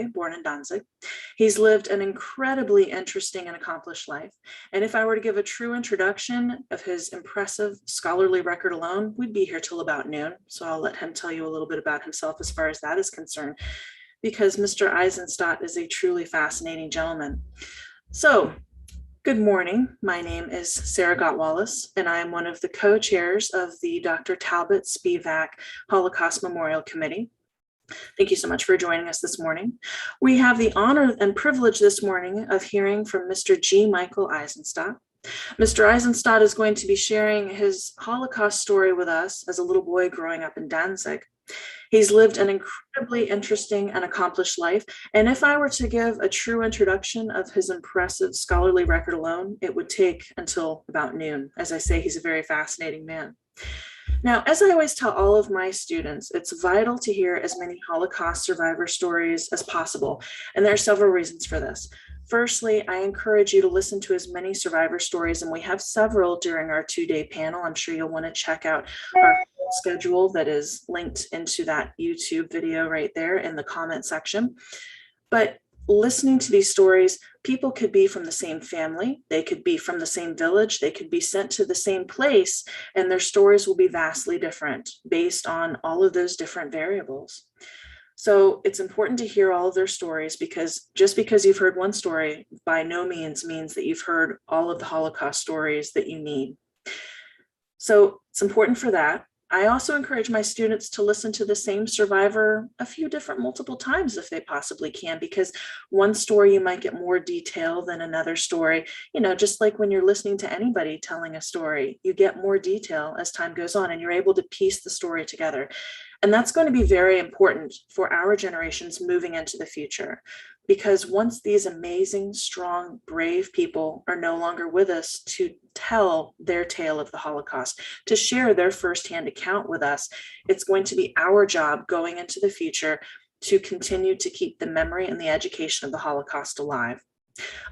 boy born in Danzig. He's lived an incredibly interesting and accomplished life. And if I were to give a true introduction of his impressive scholarly record alone, we'd be here till about noon. So I'll let him tell you a little bit about himself as far as that is concerned, because Mr. Eisenstadt is a truly fascinating gentleman. So, good morning. My name is Sarah Gottwallace, and I am one of the co-chairs of the Dr. Talbot Spivak Holocaust Memorial Committee. Thank you so much for joining us this morning. We have the honor and privilege this morning of hearing from Mr. G. Michael Eisenstadt. Mr. Eisenstadt is going to be sharing his Holocaust story with us as a little boy growing up in Danzig. He's lived an incredibly interesting and accomplished life. And if I were to give a true introduction of his impressive scholarly record alone, it would take until about noon. As I say, he's a very fascinating man. Now, as I always tell all of my students, it's vital to hear as many Holocaust survivor stories as possible. And there are several reasons for this. Firstly, I encourage you to listen to as many survivor stories, and we have several during our 2-day panel. I'm sure you'll want to check out our schedule that is linked into that YouTube video right there in the comment section. But listening to these stories, people could be from the same family, they could be from the same village, they could be sent to the same place, and their stories will be vastly different based on all of those different variables. So it's important to hear all of their stories, because just because you've heard one story by no means means that you've heard all of the Holocaust stories that you need. So it's important for that. I also encourage my students to listen to the same survivor a few different multiple times if they possibly can, because one story you might get more detail than another story. You know, just like when you're listening to anybody telling a story, you get more detail as time goes on and you're able to piece the story together. And that's going to be very important for our generations moving into the future, because once these amazing, strong, brave people are no longer with us to tell their tale of the Holocaust, to share their firsthand account with us, it's going to be our job going into the future to continue to keep the memory and the education of the Holocaust alive.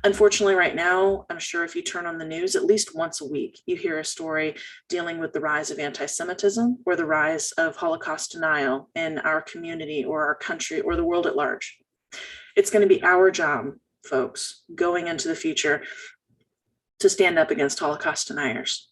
Unfortunately, right now, I'm sure if you turn on the news, at least once a week, you hear a story dealing with the rise of anti-Semitism or the rise of Holocaust denial in our community or our country or the world at large. It's going to be our job, folks, going into the future to stand up against Holocaust deniers,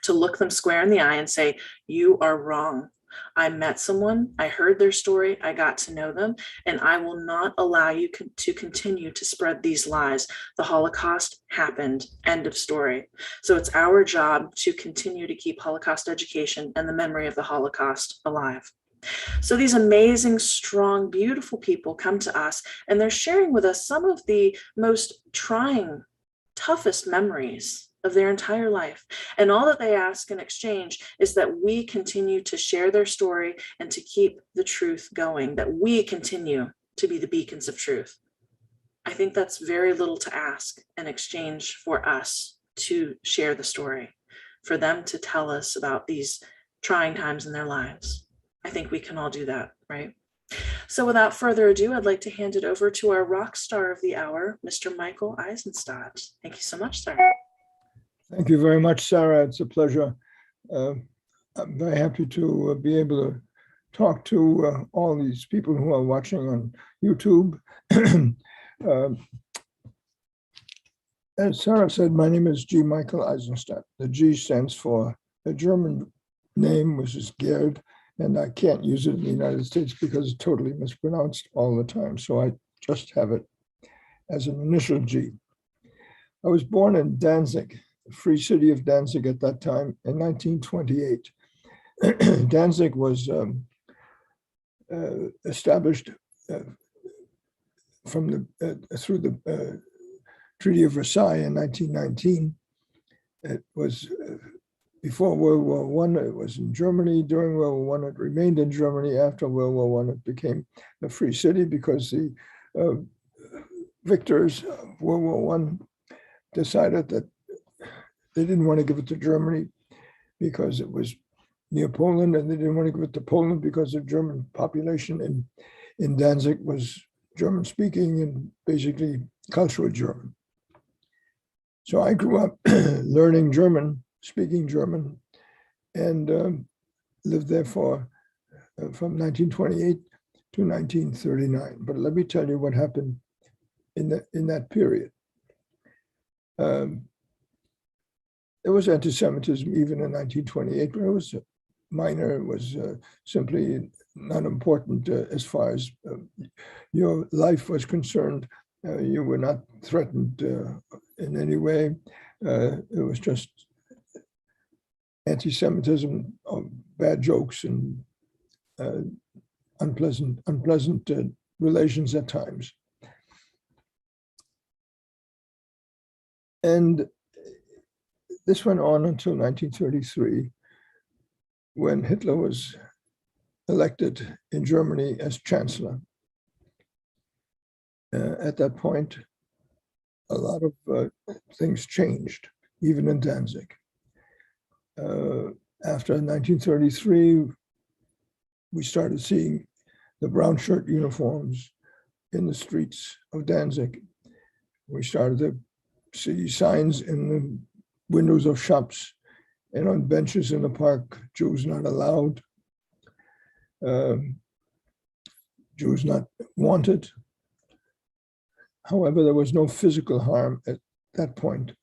to look them square in the eye and say, you are wrong. I met someone, I heard their story, I got to know them, and I will not allow you to continue to spread these lies. The Holocaust happened, end of story. So it's our job to continue to keep Holocaust education and the memory of the Holocaust alive. So these amazing, strong, beautiful people come to us, and they're sharing with us some of the most trying, toughest memories of their entire life. And all that they ask in exchange is that we continue to share their story and to keep the truth going, that we continue to be the beacons of truth. I think that's very little to ask in exchange for us to share the story, for them to tell us about these trying times in their lives. I think we can all do that, right? So without further ado, I'd like to hand it over to our rock star of the hour, Mr. Michael Eisenstadt. Thank you so much, sir. Thank you very much, Sarah. It's a pleasure. I'm very happy to be able to talk to all these people who are watching on YouTube. As Sarah said, my name is G. Michael Eisenstadt. The G stands for a German name, which is Gerd, and I can't use it in the United States because it's totally mispronounced all the time. So I just have it as an initial G. I was born in Danzig, the free city of Danzig at that time, in 1928. Danzig was established through the Treaty of Versailles in 1919. It was before World War I, it was in Germany. During World War I, it remained in Germany. After World War I, it became a free city because the victors of World War I decided that they didn't want to give it to Germany because it was near Poland, and they didn't want to give it to Poland because the German population in Danzig was German speaking and basically cultural German. So I grew up learning German, speaking German, and lived there from 1928 to 1939. But let me tell you what happened in that period. There was anti-Semitism even in 1928, but it was minor. It was simply not important as far as your life was concerned. You were not threatened in any way. It was just anti-Semitism, bad jokes, and unpleasant relations at times. And this went on until 1933, when Hitler was elected in Germany as chancellor. At that point, a lot of things changed, even in Danzig. After 1933, we started seeing the brown shirt uniforms in the streets of Danzig. We started to see signs in the windows of shops and on benches in the park, Jews not allowed, Jews not wanted. However, there was no physical harm at that point.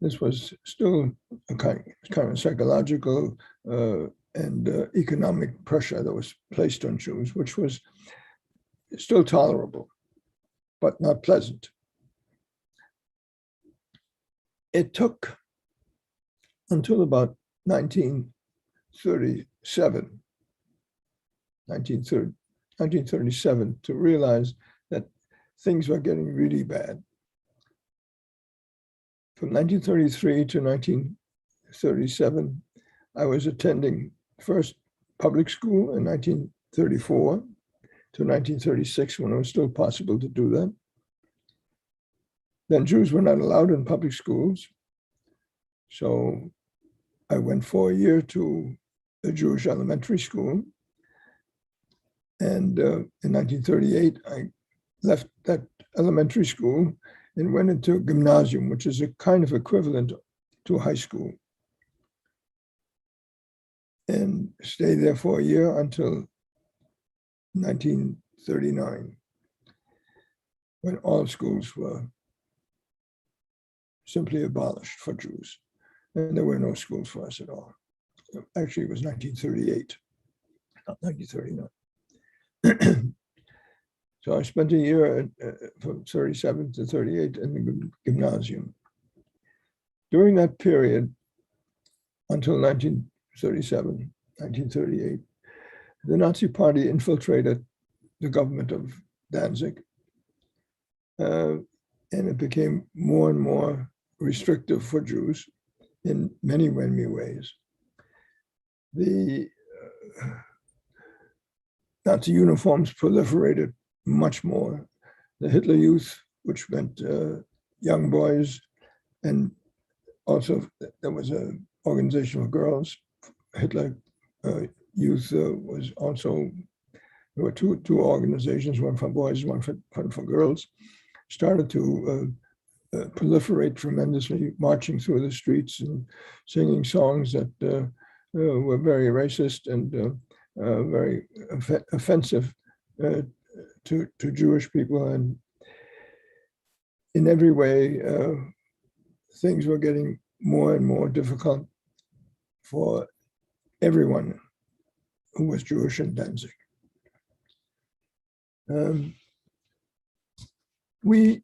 This was still a kind of psychological and economic pressure that was placed on Jews, which was still tolerable, but not pleasant. It took until about 1937 to realize that things were getting really bad. From 1933 to 1937, I was attending first public school in 1934 to 1936, when it was still possible to do that. Then Jews were not allowed in public schools. So I went for a year to a Jewish elementary school. And in 1938, I left that elementary school and went into a gymnasium, which is a kind of equivalent to a high school, and stayed there for a year until 1939, when all schools were simply abolished for Jews. And there were no schools for us at all. Actually, it was 1938, not 1939. So I spent a year from 37 to 38 in the gymnasium. During that period, until 1937, 1938, the Nazi Party infiltrated the government of Danzig, and it became more and more restrictive for Jews in many, many ways. The Nazi uniforms proliferated much more. The Hitler Youth, which meant young boys, and also there was an organization for girls. Hitler Youth was also, there were two organizations, one for boys, one for girls, started to proliferate tremendously, marching through the streets and singing songs that were very racist and very offensive to Jewish people. And in every way, things were getting more and more difficult for everyone who was Jewish in Danzig. We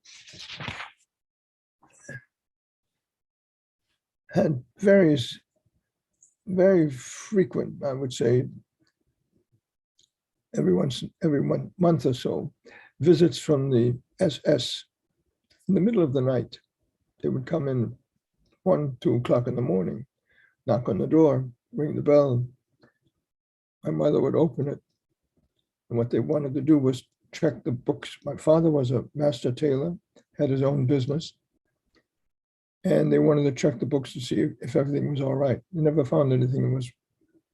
had various, very frequent, I would say, every month or so, visits from the SS in the middle of the night. They would come in 1, 2 o'clock in the morning, knock on the door, ring the bell. My mother would open it. And what they wanted to do was check the books. My father was a master tailor, had his own business. And they wanted to check the books to see if everything was all right. They never found anything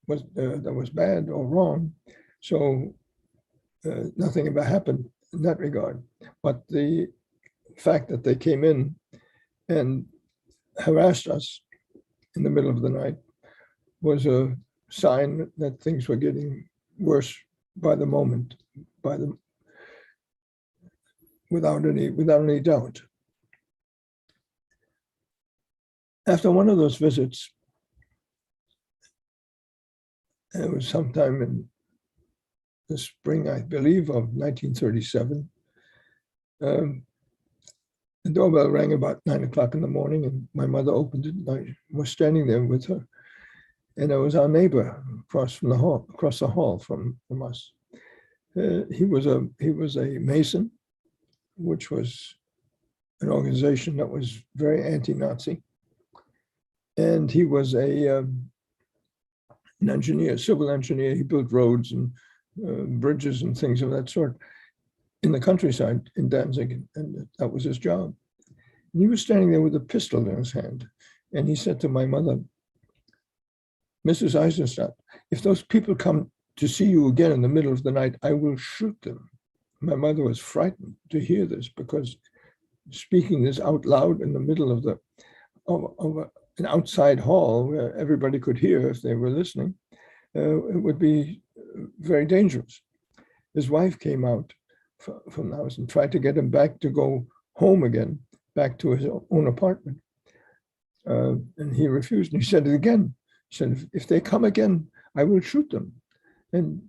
that was bad or wrong. So nothing ever happened in that regard. But the fact that they came in and harassed us in the middle of the night was a sign that things were getting worse by the moment, without any doubt. After one of those visits, it was sometime in the spring, I believe, of 1937. The doorbell rang about 9 o'clock in the morning, and my mother opened it, and I was standing there with her. And it was our neighbor across the hall from us. He was a Mason, which was an organization that was very anti-Nazi. And he was an engineer, civil engineer. He built roads and bridges and things of that sort in the countryside in Danzig, and that was his job. And he was standing there with a pistol in his hand, and he said to my mother, "Mrs. Eisenstadt, if those people come to see you again in the middle of the night, I will shoot them." My mother was frightened to hear this, because speaking this out loud in the middle of an outside hall where everybody could hear if they were listening, it would be very dangerous. His wife came out from the house and tried to get him back to go home again, back to his own apartment. And he refused. And he said it again. He said, "If they come again, I will shoot them." And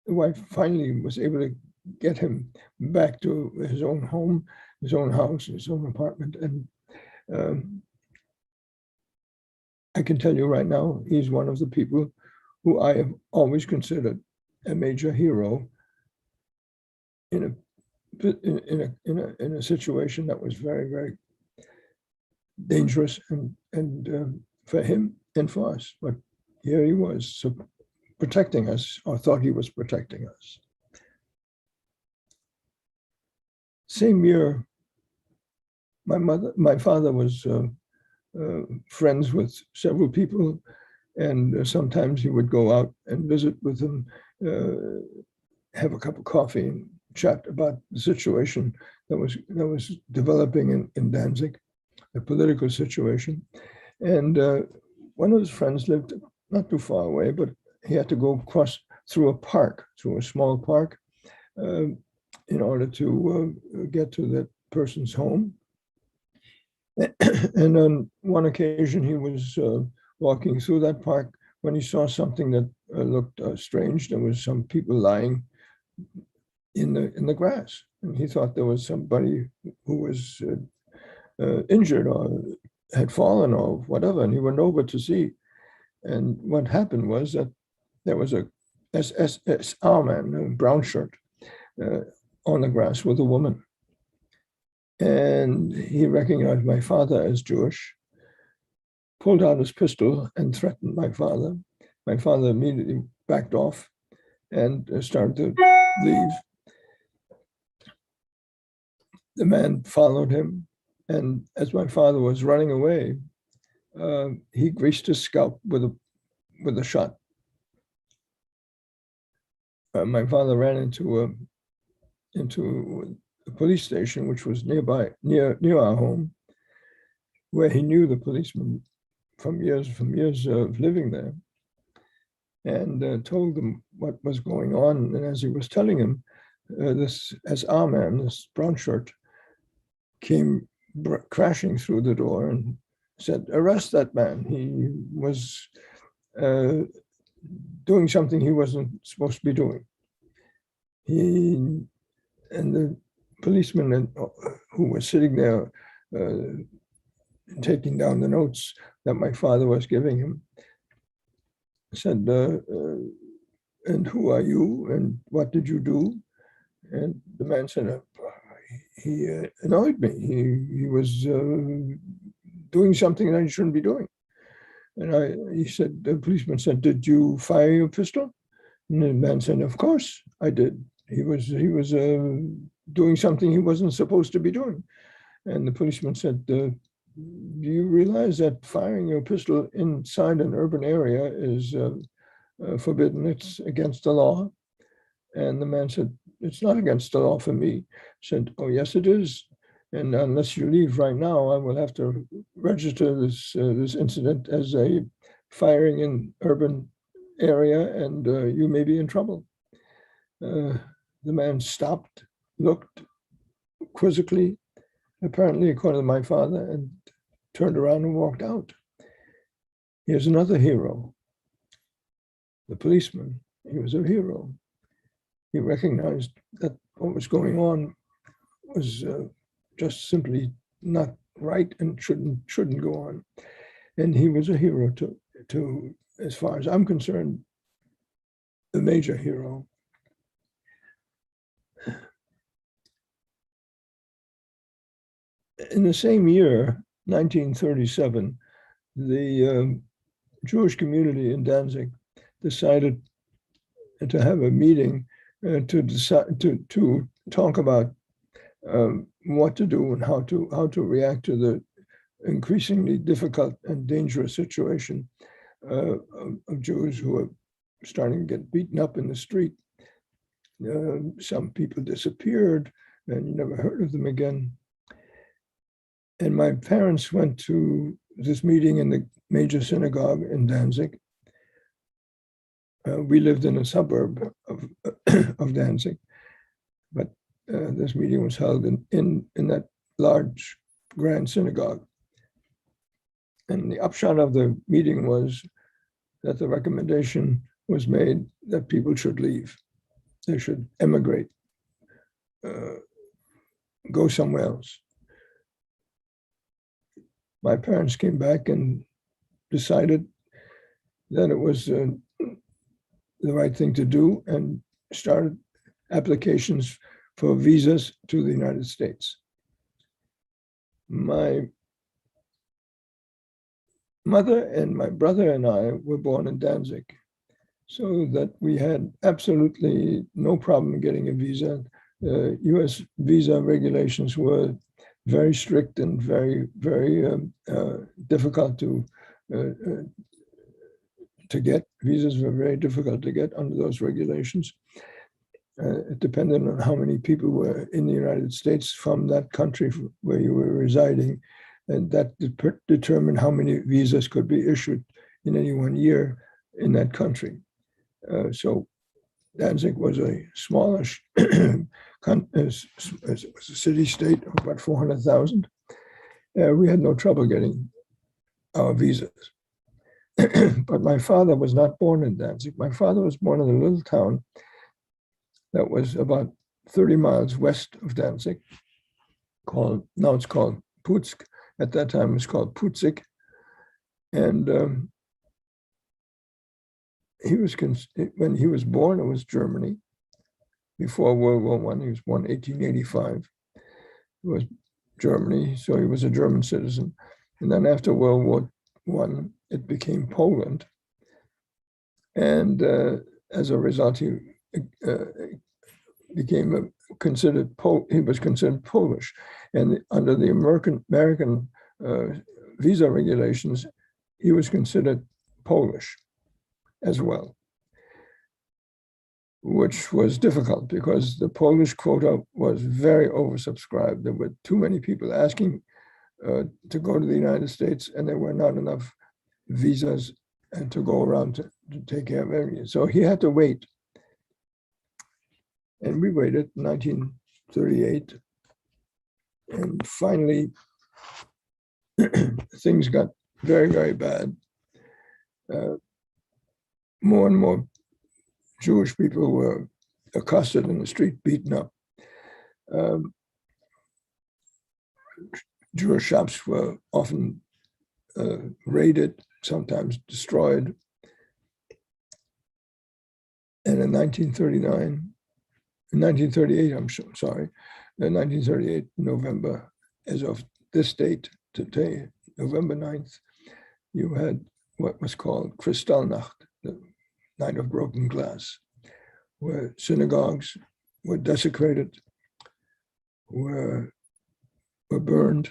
the wife finally was able to get him back to his own home, his own house, his own apartment. And I can tell you right now, he's one of the people who I have always considered a major hero in a situation that was very, very dangerous and for him and for us. But here he was, so protecting us, or thought he was protecting us. Same year, my father was friends with several people, and sometimes he would go out and visit with them, have a cup of coffee and chat about the situation that was developing in Danzig, the political situation. And one of his friends lived not too far away, but he had to go across through a small park, in order to get to that person's home. And on one occasion, he was walking through that park when he saw something that looked strange. There was some people lying in the grass, and he thought there was somebody who was injured or had fallen or whatever, and he went over to see. And what happened was that there was a SSR man, a brown shirt, on the grass with a woman. And he recognized my father as Jewish, pulled out his pistol and threatened my father. My father immediately backed off and started to leave. The man followed him, and as my father was running away, he greased his scalp with a shot. My father ran into a police station, which was nearby, near our home, where he knew the policeman from years of living there, and told them what was going on. And as he was telling him, this SR man, this brown shirt, came crashing through the door and said, "Arrest that man. He was doing something he wasn't supposed to be doing." And the policeman who was sitting there taking down the notes that my father was giving him said, "And who are you, and what did you do?" And the man said, "He annoyed me. He was doing something that he shouldn't be doing." And the policeman said, "Did you fire your pistol?" And the man said, "Of course I did. He was doing something he wasn't supposed to be doing." And the policeman said, "Do you realize that firing your pistol inside an urban area is forbidden? It's against the law." And the man said, "It's not against the law for me." He said, "Oh, yes, it is. And unless you leave right now, I will have to register this incident as a firing in urban area and you may be in trouble. The man stopped, looked quizzically, apparently according to my father, and turned around and walked out. Here's another hero, the policeman. He was a hero. He recognized that what was going on was just simply not right and shouldn't go on. And he was a hero to, as far as I'm concerned, a major hero. In the same year, 1937, the Jewish community in Danzig decided to have a meeting to decide to talk about what to do and how to react to the increasingly difficult and dangerous situation of Jews who are starting to get beaten up in the street. Some people disappeared and you never heard of them again. And my parents went to this meeting in the major synagogue in Danzig. We lived in a suburb of Danzig, but this meeting was held in that large grand synagogue. And the upshot of the meeting was that the recommendation was made that people should leave. They should emigrate, go somewhere else. My parents came back and decided that it was the right thing to do and started applications for visas to the United States. My mother and my brother and I were born in Danzig, so that we had absolutely no problem getting a visa. US visa regulations were very strict and very, very difficult to get. Visas were very difficult to get under those regulations. It depended on how many people were in the United States from that country where you were residing, and that determined how many visas could be issued in any one year in that country. So Danzig was a smallish city-state of about 400,000. We had no trouble getting our visas. But my father was not born in Danzig. My father was born in a little town that was about 30 miles west of Danzig, now it's called Putzk. At that time, it was called Putzig. And when he was born, it was Germany. Before World War I, he was born in 1885. It was Germany, so he was a German citizen. And then after World War I, it became Poland. And as a result, he became considered Polish. And under the American visa regulations, he was considered Polish as well, which was difficult because the Polish quota was very oversubscribed. There were too many people asking to go to the United States, and there were not enough visas to go around to take care of everything. So he had to wait. And we waited 1938. And finally, things got very, very bad. More and more Jewish people were accosted in the street, beaten up. Jewish shops were often raided, sometimes destroyed. And in 1938, in 1938, November, as of this date, today, November 9th, you had what was called Kristallnacht, the Night of Broken Glass, where synagogues were desecrated, were burned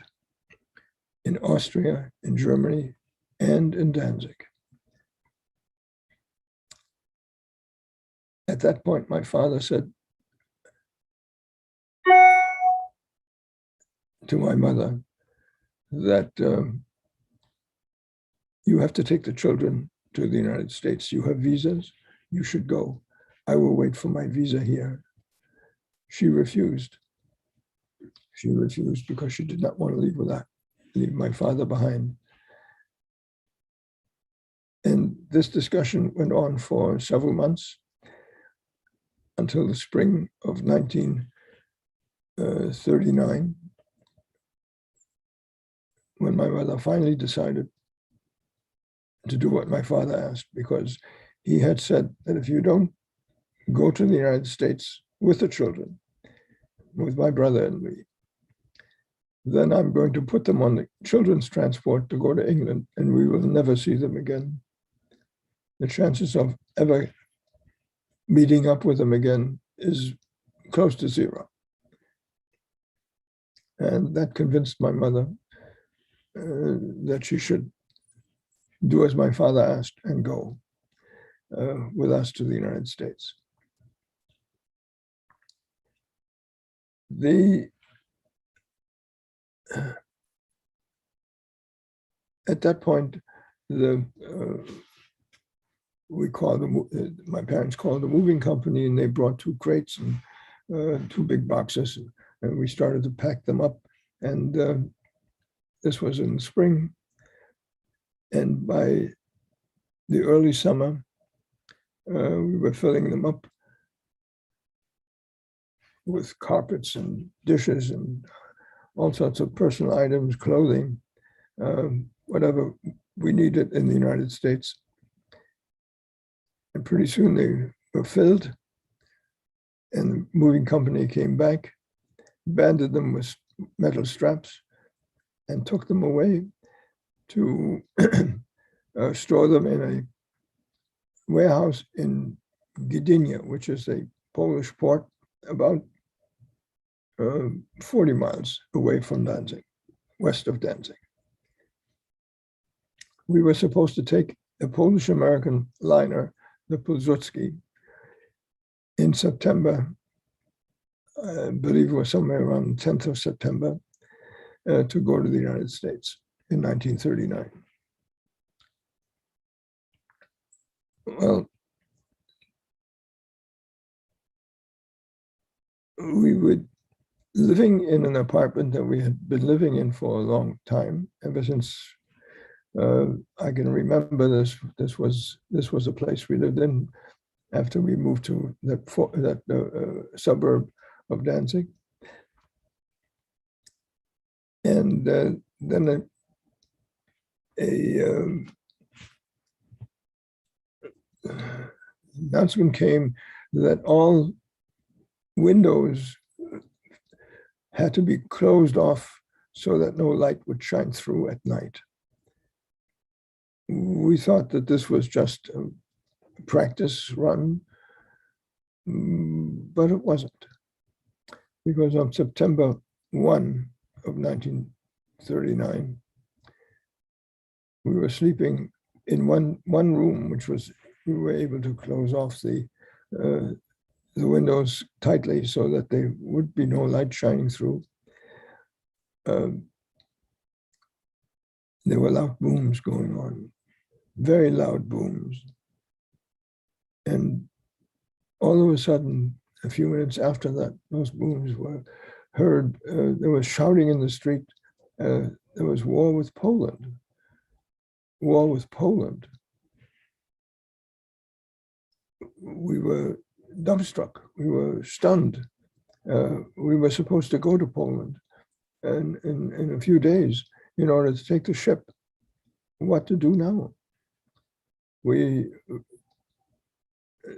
in Austria, in Germany, and in Danzig. At that point, my father said to my mother that you have to take the children to the United States. You have visas, you should go. I will wait for my visa here. She refused. She refused because she did not want to leave my father behind. And this discussion went on for several months until the spring of 1939, when my mother finally decided to do what my father asked, because he had said that if you don't go to the United States with the children, with my brother and me, then I'm going to put them on the children's transport to go to England, and we will never see them again. The chances of ever meeting up with them again is close to zero. And that convinced my mother that she should do as my father asked and go with us to the United States. At that point, my parents called the moving company, and they brought 2 crates and 2 big boxes, and we started to pack them up. And this was in the spring. And by the early summer, we were filling them up with carpets and dishes and all sorts of personal items, clothing, whatever we needed in the United States. And pretty soon they were filled, and the moving company came back, banded them with metal straps, and took them away to store them in a warehouse in Gdynia, which is a Polish port about 40 miles away from Danzig, west of Danzig. We were supposed to take a Polish-American liner, the Pilsudski, in September, I believe it was somewhere around the 10th of September, to go to the United States in 1939. Well, we were living in an apartment that we had been living in for a long time, ever since I can remember. This was a place we lived in after we moved to that suburb of Danzig. And then an announcement came that all windows had to be closed off so that no light would shine through at night. We thought that this was just a practice run, but it wasn't, because on September 1 of 1939, we were sleeping in one room, which was, we were able to close off the windows tightly so that there would be no light shining through. There were loud booms going on, very loud booms. And all of a sudden, a few minutes after that, those booms were heard. There was shouting in the street. There was war with Poland. War with Poland. We were dumbstruck. We were stunned. We were supposed to go to Poland and in a few days in order to take the ship. What to do now?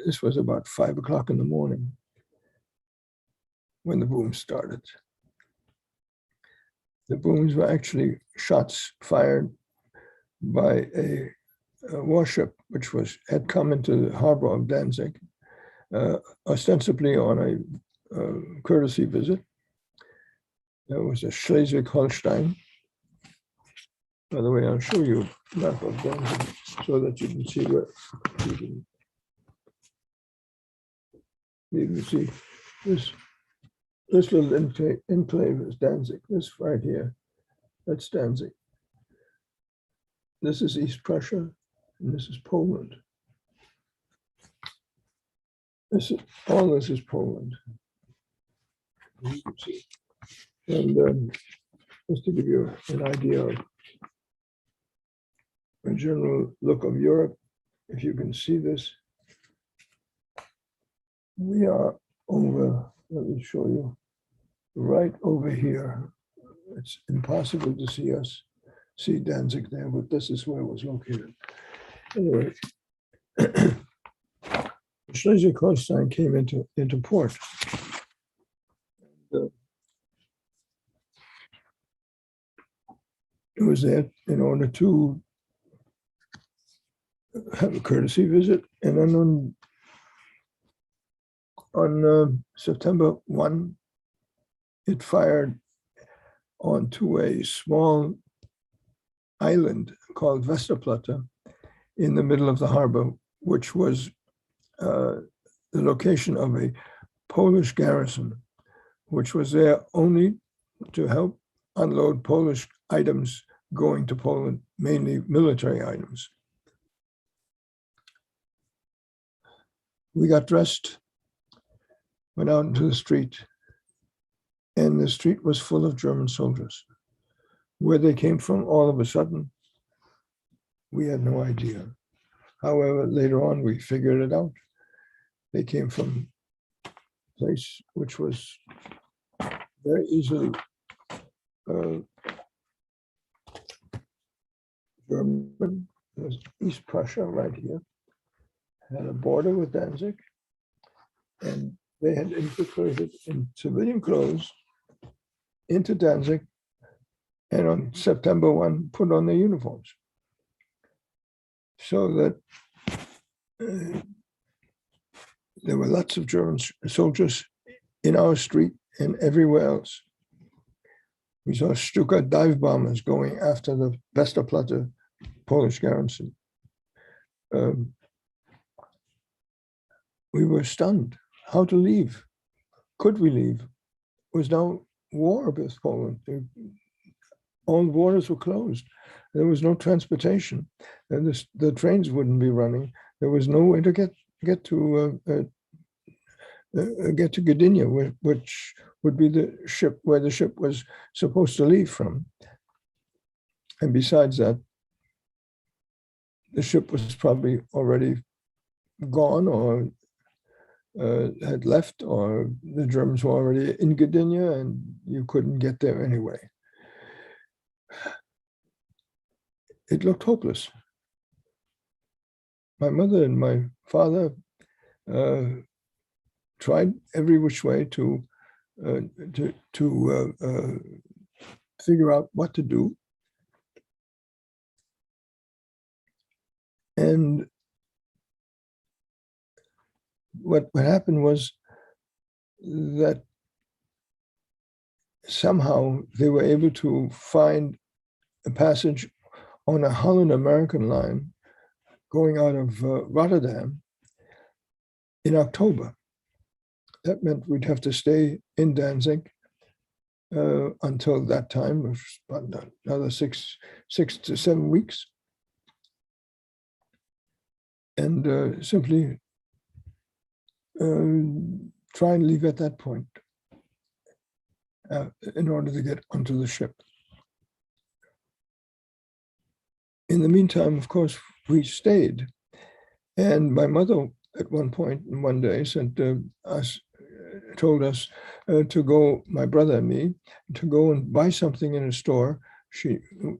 This was about 5 o'clock in the morning when the booms started. The booms were actually shots fired by a warship which had come into the harbor of Danzig, ostensibly on a courtesy visit. There was a Schleswig-Holstein. By the way, I'll show you a map of Danzig so that you can see where you can see this little enclave is Danzig. This right here, that's Danzig. This is East Prussia. And this is Poland. All this is Poland. You can see. And just to give you an idea of a general look of Europe, if you can see this, we are over, let me show you, right over here. It's impossible to see Danzig there, but this is where it was located. Anyway, Schleswig-Holstein came into port. It was there in order to have a courtesy visit, and then on September 1, it fired onto a small island called Westerplatte in the middle of the harbor, which was the location of a Polish garrison, which was there only to help unload Polish items going to Poland, mainly military items. We got dressed, went out into the street, and the street was full of German soldiers. Where they came from all of a sudden, we had no idea. However, later on, we figured it out. They came from a place which was very easily German. There's East Prussia right here, had a border with Danzig, and they had infiltrated in civilian clothes into Danzig, and on September 1, put on their uniforms. So that there were lots of German soldiers in our street and everywhere else. We saw Stuka dive bombers going after the Westerplatte Polish garrison. We were stunned. How to leave? Could we leave? It was now war with Poland. All borders were closed. There was no transportation, and the trains wouldn't be running. There was no way to get to Gdynia, which would be the ship where the ship was supposed to leave from. And besides that, the ship was probably already gone or had left, or the Germans were already in Gdynia, and you couldn't get there anyway. It looked hopeless. My mother and my father tried every which way to figure out what to do. And what happened was that somehow they were able to find a passage on a Holland-American line going out of Rotterdam in October. That meant we'd have to stay in Danzig until that time, which was about another six to 7 weeks. And simply try and leave at that point in order to get onto the ship. In the meantime, of course, we stayed. And my mother, at one point, one day, told us to go, my brother and me, to go and buy something in a store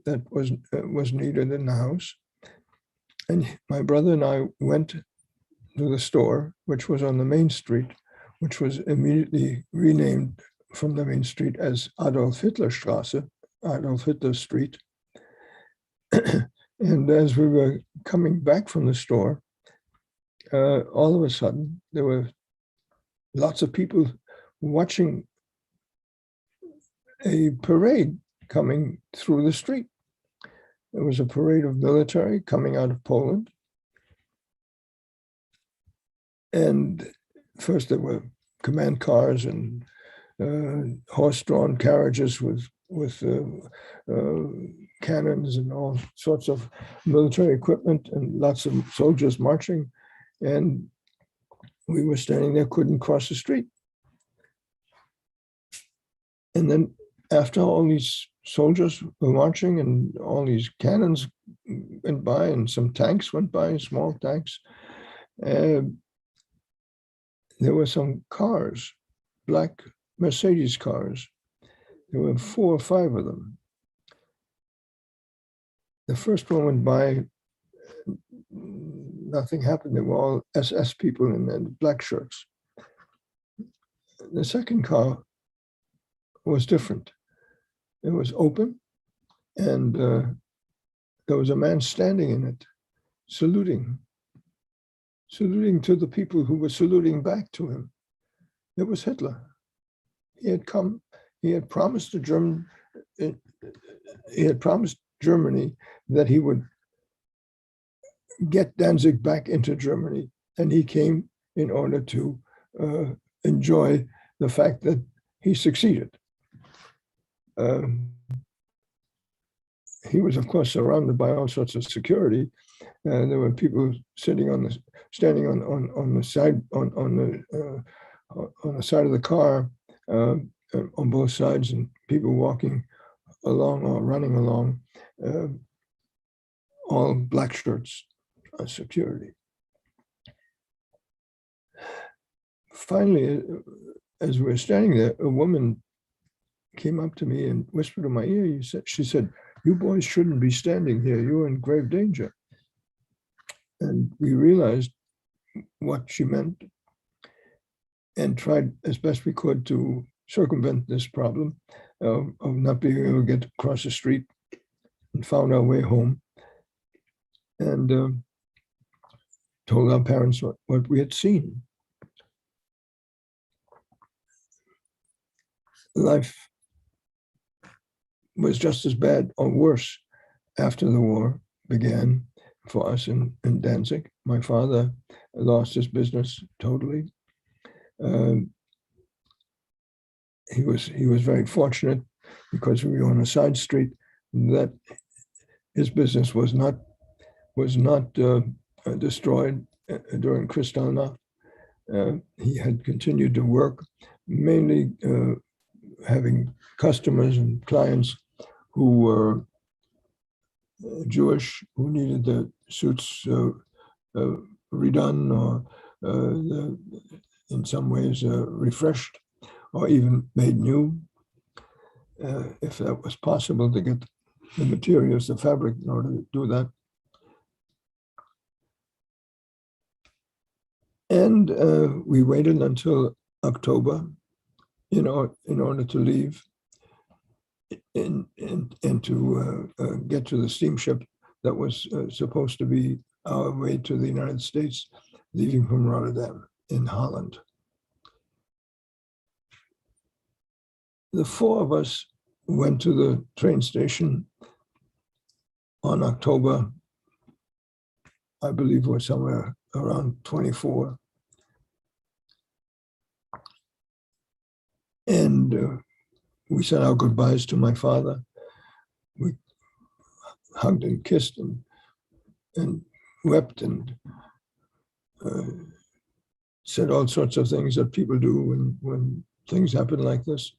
that was needed in the house. And my brother and I went to the store, which was on the main street, which was immediately renamed from the main street as Adolf Hitler Straße, Adolf Hitler Street. And as we were coming back from the store, all of a sudden, there were lots of people watching a parade coming through the street. There was a parade of military coming out of Poland. And first there were command cars and horse-drawn carriages with cannons and all sorts of military equipment and lots of soldiers marching. And we were standing there, couldn't cross the street. And then after all these soldiers were marching and all these cannons went by and some tanks went by, small tanks, there were some cars, black Mercedes cars. There were 4 or 5 of them. The first one went by, nothing happened. They were all SS people in black shirts. The second car was different. It was open, and there was a man standing in it, saluting to the people who were saluting back to him. It was Hitler. He had come, he had promised Germany that he would get Danzig back into Germany, and he came in order to enjoy the fact that he succeeded. He was, of course, surrounded by all sorts of security. There were people standing on the side on the side of the car on both sides, and people walking along or running along, all black shirts, security. Finally, as we were standing there, a woman came up to me and whispered in my ear. She said, "You boys shouldn't be standing here. You're in grave danger." And we realized what she meant and tried as best we could to circumvent this problem of not being able to get across the street, and found our way home and told our parents what we had seen. Life was just as bad or worse after the war began for us in Danzig. My father lost his business totally. He was very fortunate because we were on a side street that his business was not destroyed during Kristallnacht. He had continued to work, mainly having customers and clients who were Jewish, who needed the suits redone or in some ways refreshed or even made new, if that was possible to get the materials, the fabric, in order to do that. And we waited until October, in order to leave and to get to the steamship that was supposed to be our way to the United States, leaving from Rotterdam in Holland. The 4 of us went to the train station on October, I believe it was somewhere around 24. And we said our goodbyes to my father. We hugged and kissed and wept and said all sorts of things that people do when things happen like this.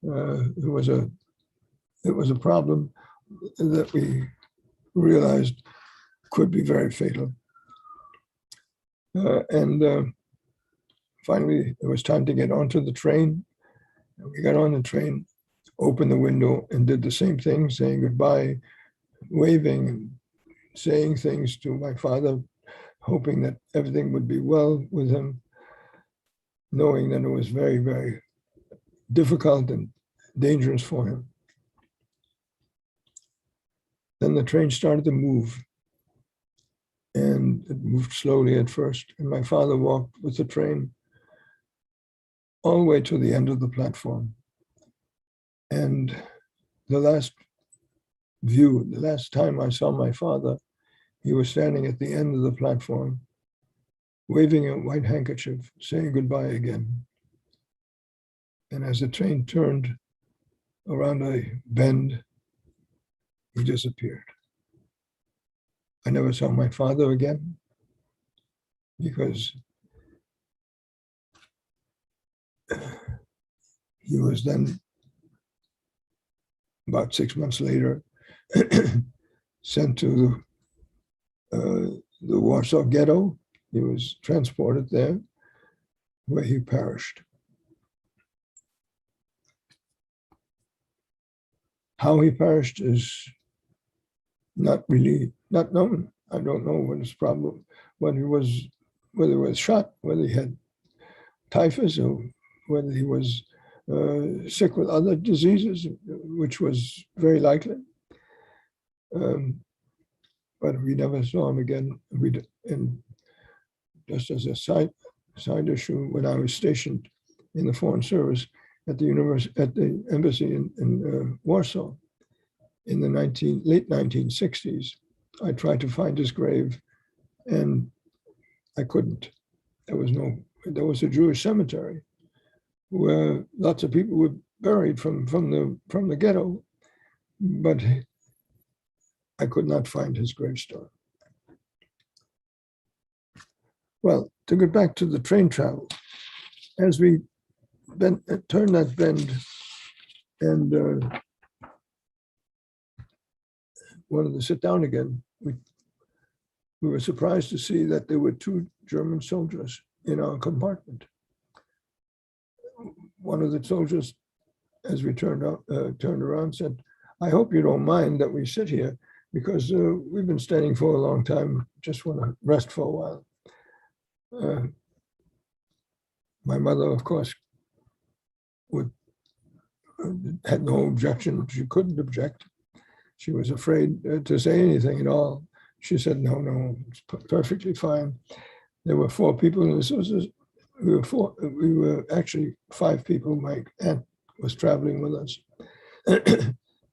It was a problem that we realized could be very fatal. And finally, it was time to get onto the train. We got on the train, opened the window, and did the same thing, saying goodbye, waving and saying things to my father, hoping that everything would be well with him, knowing that it was very, very difficult and dangerous for him. Then the train started to move, and it moved slowly at first, and my father walked with the train all the way to the end of the platform. And the last view, the last time I saw my father, he was standing at the end of the platform, waving a white handkerchief, saying goodbye again. And as the train turned around a bend, he disappeared. I never saw my father again because he was then, about 6 months later, sent to the Warsaw Ghetto. He was transported there, where he perished. How he perished is not known. I don't know what his problem, whether he was shot, whether he had typhus, or whether he was sick with other diseases, which was very likely. But we never saw him again. And just as a side issue, when I was stationed in the Foreign Service at the embassy in Warsaw in the late 1960s, I tried to find his grave, and I couldn't. There was a Jewish cemetery where lots of people were buried from the ghetto, but I could not find his gravestone. Well, to get back to the train travel, as we turned that bend and wanted to sit down again, we were surprised to see that there were 2 German soldiers in our compartment. One of the soldiers, as we turned around, said, "I hope you don't mind that we sit here, because we've been standing for a long time, just want to rest for a while." My mother, of course, had no objection. She couldn't object. She was afraid to say anything at all. She said, no, it's perfectly fine. There were 4 people, and we were actually 5 people. My aunt was traveling with us.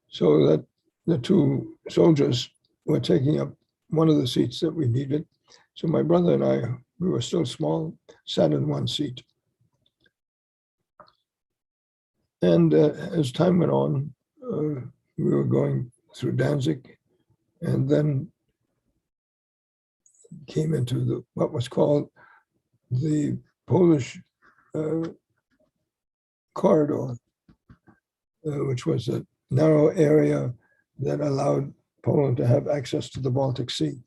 So that the 2 soldiers were taking up one of the seats that we needed. So my brother and I, we were still small, sat in one seat. And as time went on, we were going through Danzig, and then came into what was called the Polish corridor, which was a narrow area that allowed Poland to have access to the Baltic Sea.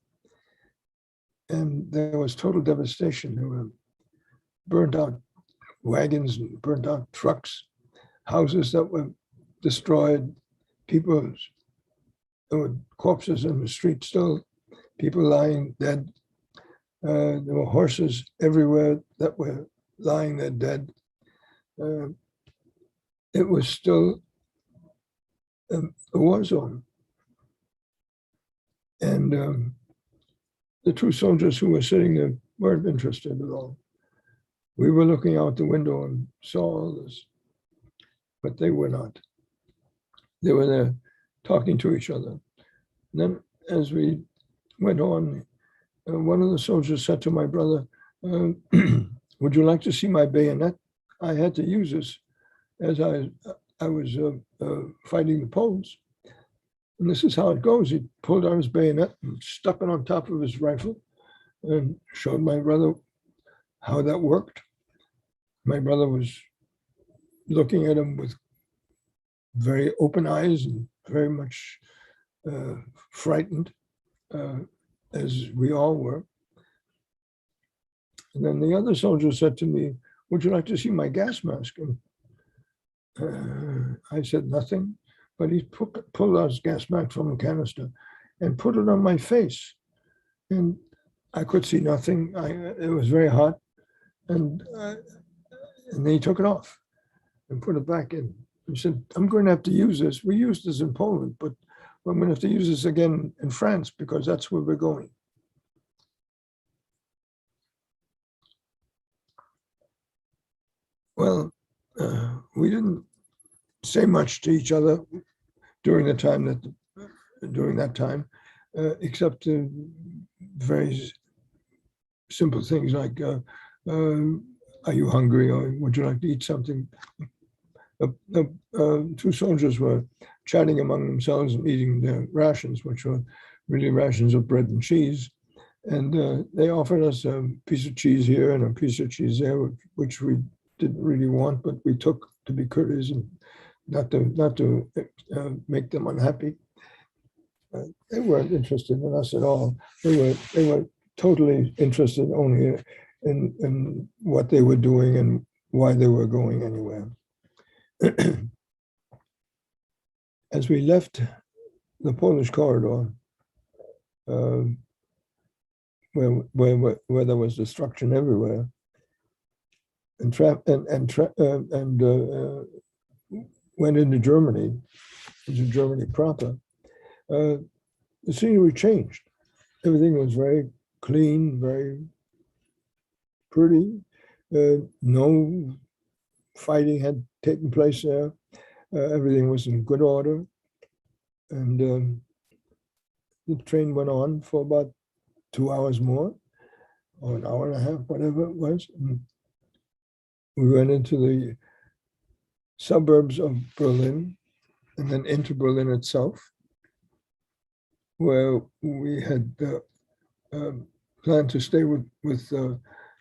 And there was total devastation. There were burnt out wagons and burnt out trucks, houses that were destroyed, there were corpses in the street still, people lying dead. There were horses everywhere that were lying there dead. It was still a war zone. And the 2 soldiers who were sitting there weren't interested at all. We were looking out the window and saw all this, but they were not. They were there talking to each other. And then as we went on, one of the soldiers said to my brother, "Would you like to see my bayonet? I had to use this as I was fighting the Poles." And this is how it goes. He pulled out his bayonet and stuck it on top of his rifle and showed my brother how that worked. My brother was looking at him with very open eyes and very much frightened, as we all were. And then the other soldier said to me, "Would you like to see my gas mask?" And I said nothing, but he pulled out his gas mask from a canister and put it on my face. And I could see nothing. It was very hot. And then he took it off and put it back in. He said, "I'm going to have to use this. We used this in Poland, but I'm going to have to use this again in France because that's where we're going." Well, we didn't say much to each other during that time, except very simple things like, "Are you hungry?" or "Would you like to eat something?" 2 soldiers were chatting among themselves and eating their rations, which were really rations of bread and cheese. And they offered us a piece of cheese here and a piece of cheese there, which we didn't really want, but we took to be courteous and not to make them unhappy. They weren't interested in us at all. They were totally interested only in what they were doing and why they were going anywhere. As we left the Polish corridor, where there was destruction everywhere, and went into Germany proper, the scenery changed. Everything was very clean, very pretty. No fighting had taken place there. Everything was in good order. And the train went on for about 2 hours more, or an hour and a half, whatever it was. And we went into the suburbs of Berlin and then into Berlin itself, where we had planned to stay with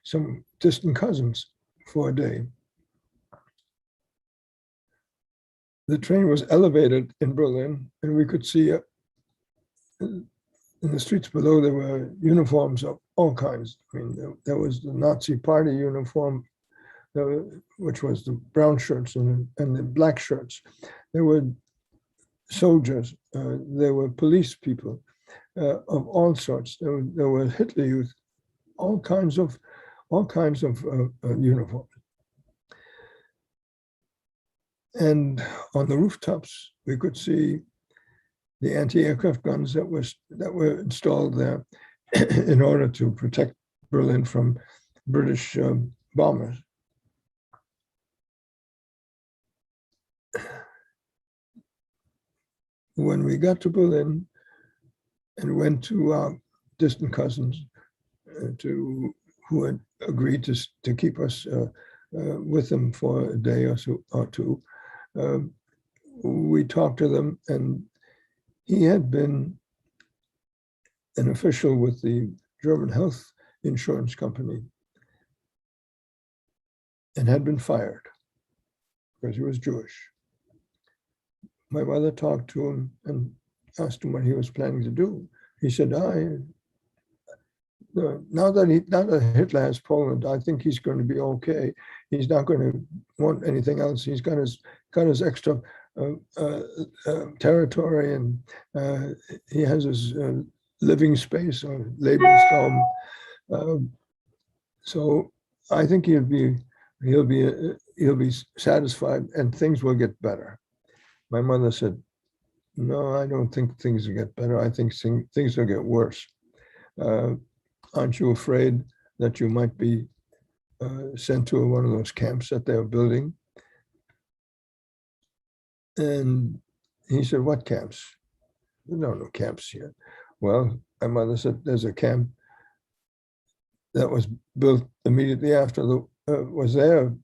some distant cousins for a day. The train was elevated in Berlin, and we could see in the streets below there were uniforms of all kinds. I mean, there was the Nazi Party uniform, which was the brown shirts and the black shirts. There were soldiers, there were police people of all sorts. There were Hitler Youth, all kinds of uniforms. And on the rooftops, we could see the anti-aircraft guns that were installed there in order to protect Berlin from British bombers. When we got to Berlin and went to our distant cousins, who had agreed to keep us with them for a day or two, we talked to them, and he had been an official with the German health insurance company and had been fired because he was Jewish. My mother talked to him and asked him what he was planning to do. He said, now that Hitler has Poland, I think he's going to be okay. He's not going to want anything else. He's got his extra territory, and he has his living space or Lebensraum. So I think he'll be satisfied, and things will get better. My mother said, "No, I don't think things will get better. I think things will get worse. Aren't you afraid that you might be sent to one of those camps that they're building?" And he said, "What camps?" "No camps here." Well, my mother said, "There's a camp that was built immediately after was there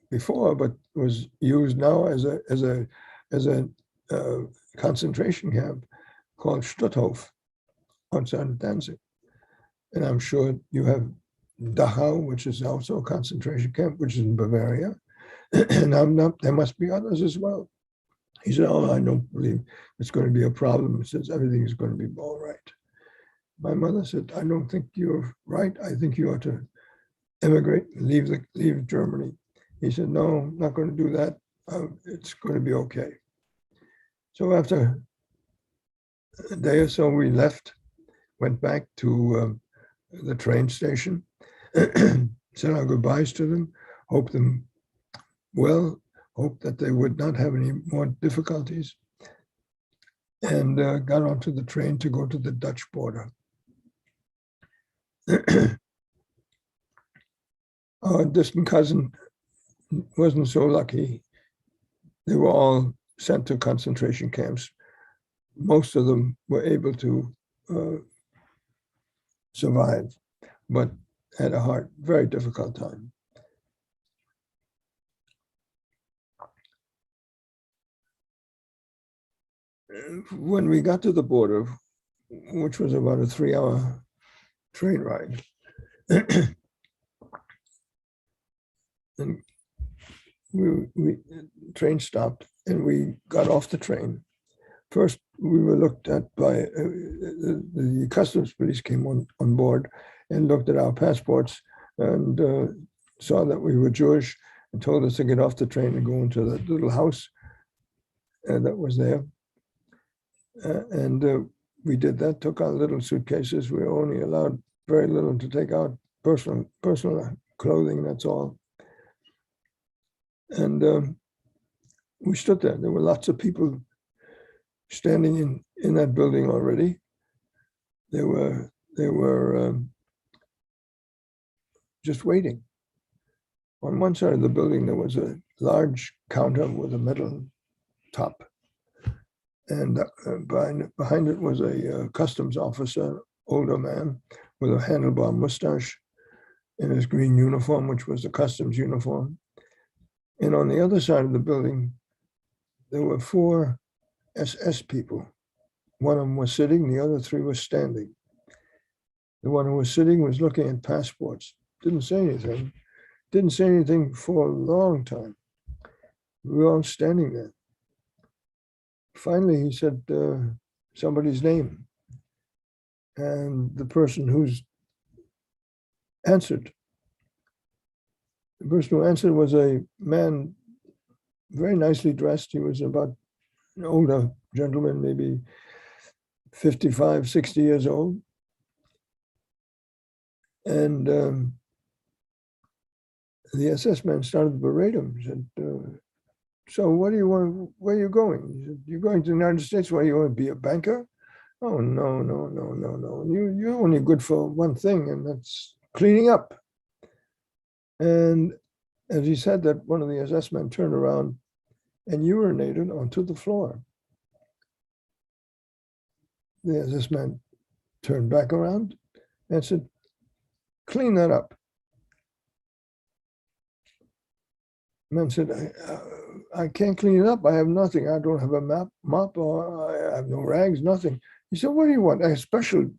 before, but was used now as a concentration camp called Stutthof outside of Danzig. And I'm sure you have Dachau, which is also a concentration camp, which is in Bavaria. And there must be others as well." He said, "Oh, I don't believe it's going to be a problem." He says, "Everything is going to be all right." My mother said, "I don't think you're right. I think you ought to emigrate and leave Germany." He said, "No, I'm not going to do that. It's going to be okay." So after a day or so, we left, went back to the train station, said our goodbyes to them, hoped them well, hoped that they would not have any more difficulties, and got onto the train to go to the Dutch border. Our distant cousin wasn't so lucky. They were all sent to concentration camps. Most of them were able to survive, but had a very difficult time. when we got to the border, which was about a 3-hour train ride, and we train stopped and we got off the train. First, we were looked at by the customs police came on board and looked at our passports and saw that we were Jewish and told us to get off the train and go into that little house that was there. And we did that, took our little suitcases. We were only allowed very little to take out, personal clothing, that's all. And we stood there. There were lots of people standing in that building already. They were just waiting. On one side of the building, there was a large counter with a metal top. And behind it was a customs officer, older man, with a handlebar mustache in his green uniform, which was the customs uniform. And on the other side of the building, there were 4 SS people. One of them was sitting, the other 3 were standing. The one who was sitting was looking at passports, didn't say anything for a long time. We were all standing there. Finally, he said somebody's name. And the person who's answered, the person who answered was a man, very nicely dressed. He was about an older gentleman, maybe 55, 60 years old. And the SS man started to berate him. He said, so what do you want, where are you going? He said, you're going to the United States, why, you want to be a banker? Oh, no. You're only good for one thing, and that's cleaning up. And as he said that, one of the SS men turned around and urinated onto the floor. The SS man turned back around and said, clean that up. The man said, I can't clean it up. I have nothing. I don't have a mop, or I have no rags, nothing. He said, what do you want? Special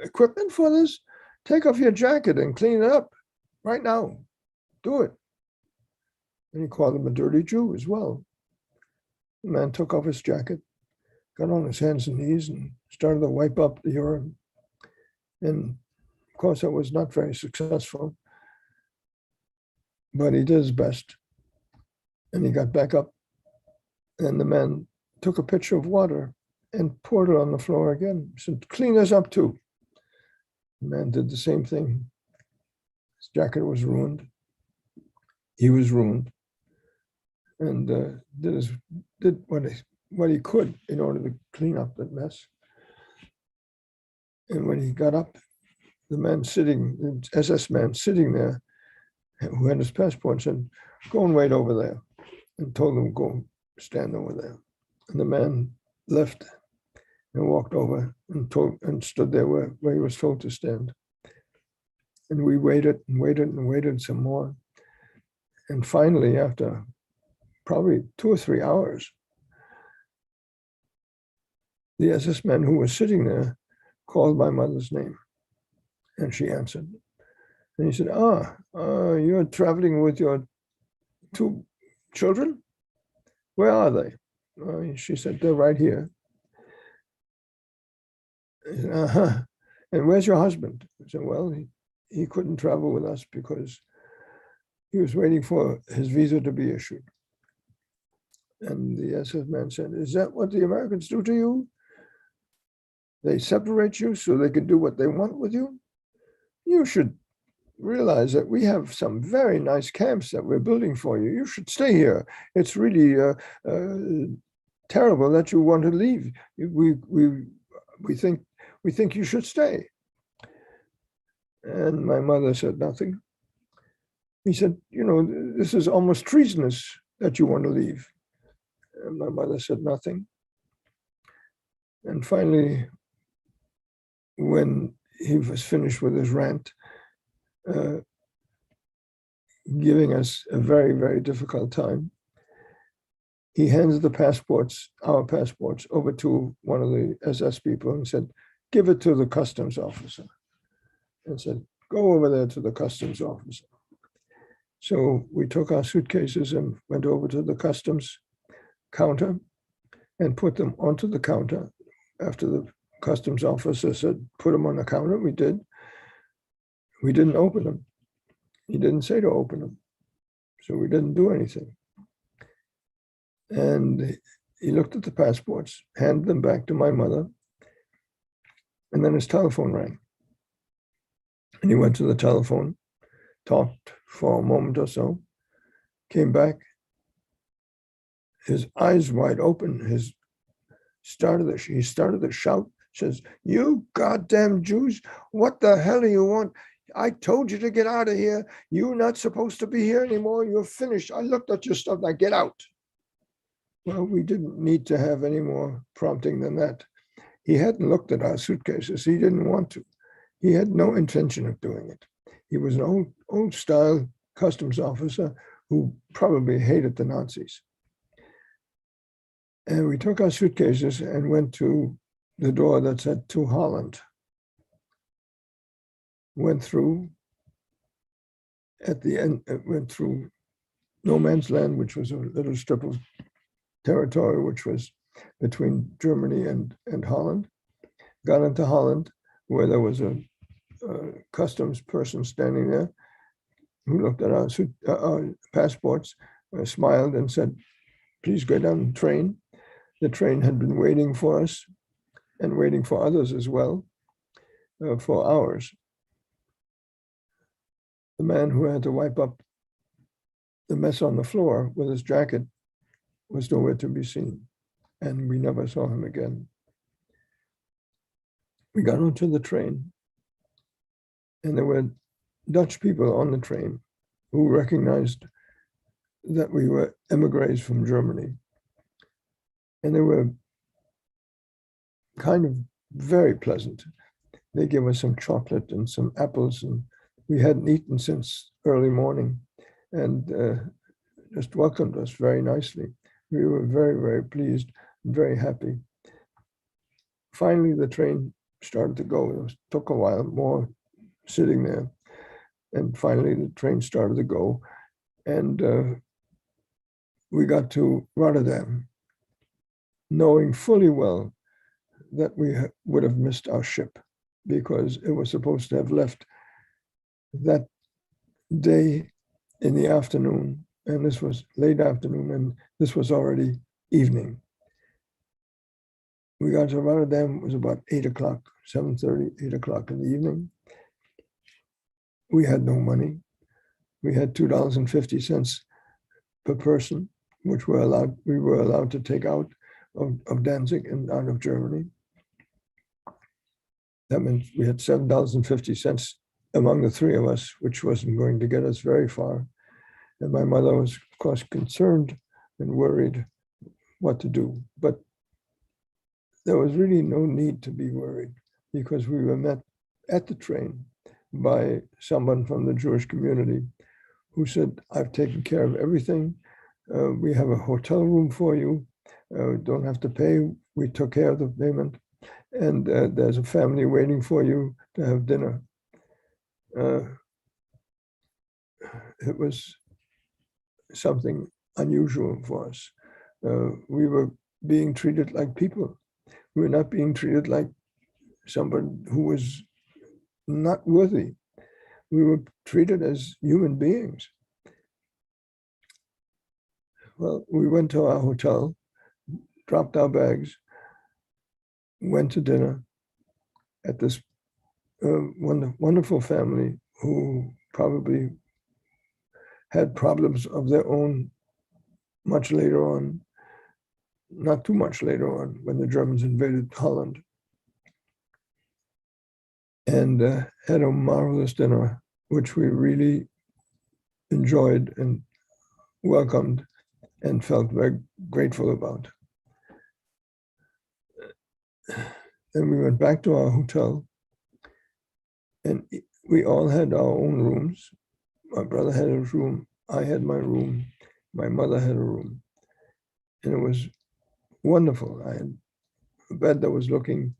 equipment for this? Take off your jacket and clean it up right now. Do it. And he called him a dirty Jew as well. The man took off his jacket, got on his hands and knees and started to wipe up the urine. And of course, that was not very successful, but he did his best. And he got back up, and the man took a pitcher of water and poured it on the floor again. He said, clean this up too. The man did the same thing. His jacket was ruined. He was ruined, and did what he could in order to clean up that mess. And when he got up, the SS man sitting there, who had his passport, said, go and wait over there, and told him, go stand over there. And the man left and walked over and stood there where he was told to stand. And we waited and waited some more. And finally, after probably 2 or 3 hours, the SS man who was sitting there called my mother's name, and she answered. And he said, you're traveling with your 2 children? Where are they? She said, they're right here. He said, and where's your husband? I said, well, he couldn't travel with us because he was waiting for his visa to be issued. And the SS man said, is that what the Americans do to you? They separate you so they can do what they want with you? You should realize that we have some very nice camps that we're building for you. You should stay here. It's really terrible that you want to leave. We think you should stay. And my mother said nothing. He said, this is almost treasonous that you want to leave. And my mother said nothing. And finally, when he was finished with his rant, giving us a very, very difficult time, he hands the passports, our passports, over to one of the SS people and said, give it to the customs officer. And said, go over there to the customs officer. So we took our suitcases and went over to the customs counter and put them onto the counter. After the customs officer said, put them on the counter, we did. We didn't open them. He didn't say to open them. So we didn't do anything. And he looked at the passports, handed them back to my mother, and then his telephone rang. And he went to the telephone, talked for a moment or so, came back, his eyes wide open, he started to shout, says, you goddamn Jews, what the hell do you want? I told you to get out of here. You're not supposed to be here anymore. You're finished. I looked at your stuff. Now get out. Well, we didn't need to have any more prompting than that. He hadn't looked at our suitcases. He didn't want to. He had no intention of doing it. He was an old style customs officer who probably hated the Nazis. And we took our suitcases and went to the door that said to Holland. Went through, at the end, went through no man's land, which was a little strip of territory which was between Germany and Holland. Got into Holland, where there was a customs person standing there who looked at our passports, smiled and said, please go down the train. The train had been waiting for us and waiting for others as well for hours. The man who had to wipe up the mess on the floor with his jacket was nowhere to be seen, and we never saw him again. We got onto the train, and there were Dutch people on the train who recognized that we were emigres from Germany. And they were kind of very pleasant. They gave us some chocolate and some apples, and we hadn't eaten since early morning, and just welcomed us very nicely. We were very, very pleased and very happy. Finally, the train started to go. It took a while more sitting there. And finally, the train started to go. And we got to Rotterdam, knowing fully well that we would have missed our ship because it was supposed to have left that day in the afternoon. And this was late afternoon, and this was already evening. We got to Rotterdam, it was about 8 o'clock, 7:30, 8 o'clock in the evening. We had no money. We had $2.50 per person, which we were allowed to take out of Danzig and out of Germany. That meant we had $7.50 among the three of us, which wasn't going to get us very far. And my mother was, of course, concerned and worried what to do. But there was really no need to be worried because we were met at the train by someone from the Jewish community who said, I've taken care of everything. We have a hotel room for you. Don't have to pay. We took care of the payment. And there's a family waiting for you to have dinner. It was something unusual for us. We were being treated like people. We were not being treated like someone who was not worthy. We were treated as human beings. Well, we went to our hotel, dropped our bags, went to dinner at this wonderful family who probably had problems of their own much later on, not too much later on, when the Germans invaded Holland. And had a marvelous dinner, which we really enjoyed and welcomed and felt very grateful about. Then we went back to our hotel, and we all had our own rooms. My brother had his room, I had my room, my mother had a room. and it was wonderful. I had a bed that was looking,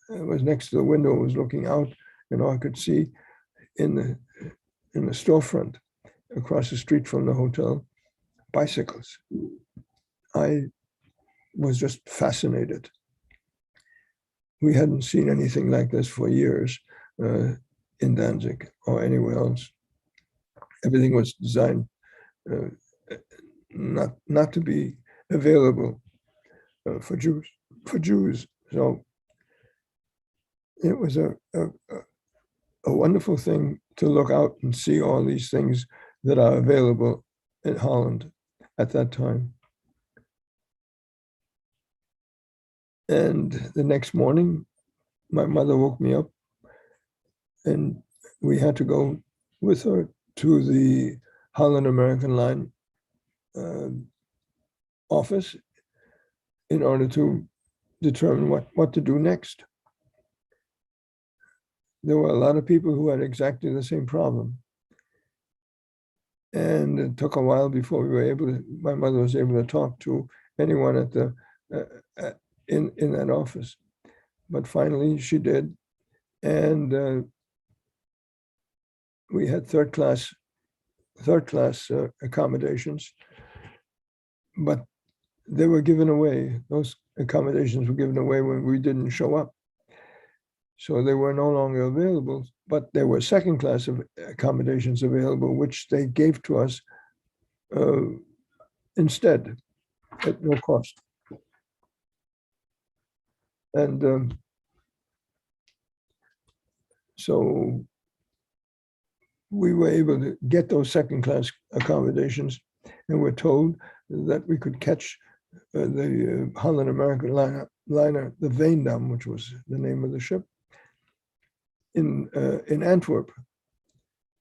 it was next to the window, was looking out, and I could see in the storefront across the street from the hotel, bicycles. I was just fascinated. We hadn't seen anything like this for years in Danzig or anywhere else. Everything was designed not to be available for Jews. So it was a wonderful thing to look out and see all these things that are available in Holland at that time. And the next morning, my mother woke me up, and we had to go with her to the Holland American Line office in order to determine what to do next. There were a lot of people who had exactly the same problem. And it took a while before my mother was able to talk to anyone at the in that office. But finally she did. And we had third class accommodations, but they were given away. Those accommodations were given away when we didn't show up. So they were no longer available, but there were second class of accommodations available, which they gave to us instead at no cost. And so we were able to get those second class accommodations, and we're told that we could catch the Holland American liner, the Veendam, which was the name of the ship, in Antwerp,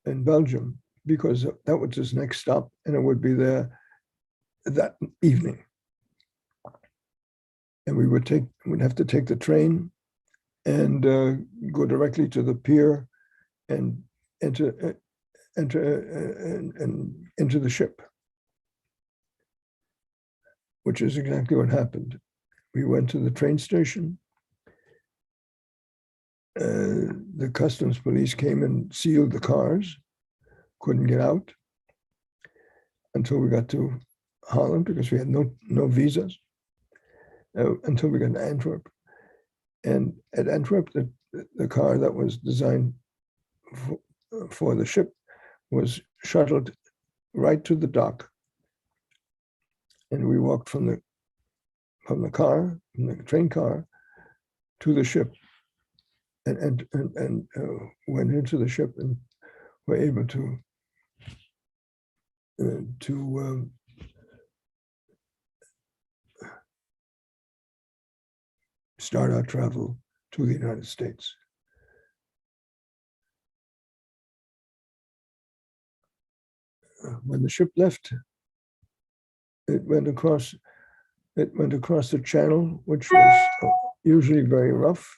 in Belgium, because that was his next stop, and it would be there that evening. And we would have to take the train and go directly to the pier and enter into the ship, which is exactly what happened. We went to the train station. The customs police came and sealed the cars, couldn't get out until we got to Holland, because we had no visas until we got to Antwerp. And at Antwerp, the car that was designed for the ship was shuttled right to the dock, and we walked from the train car, to the ship, and went into the ship, and were able to start our travel to the United States. When the ship left, it went across the channel, which was usually very rough.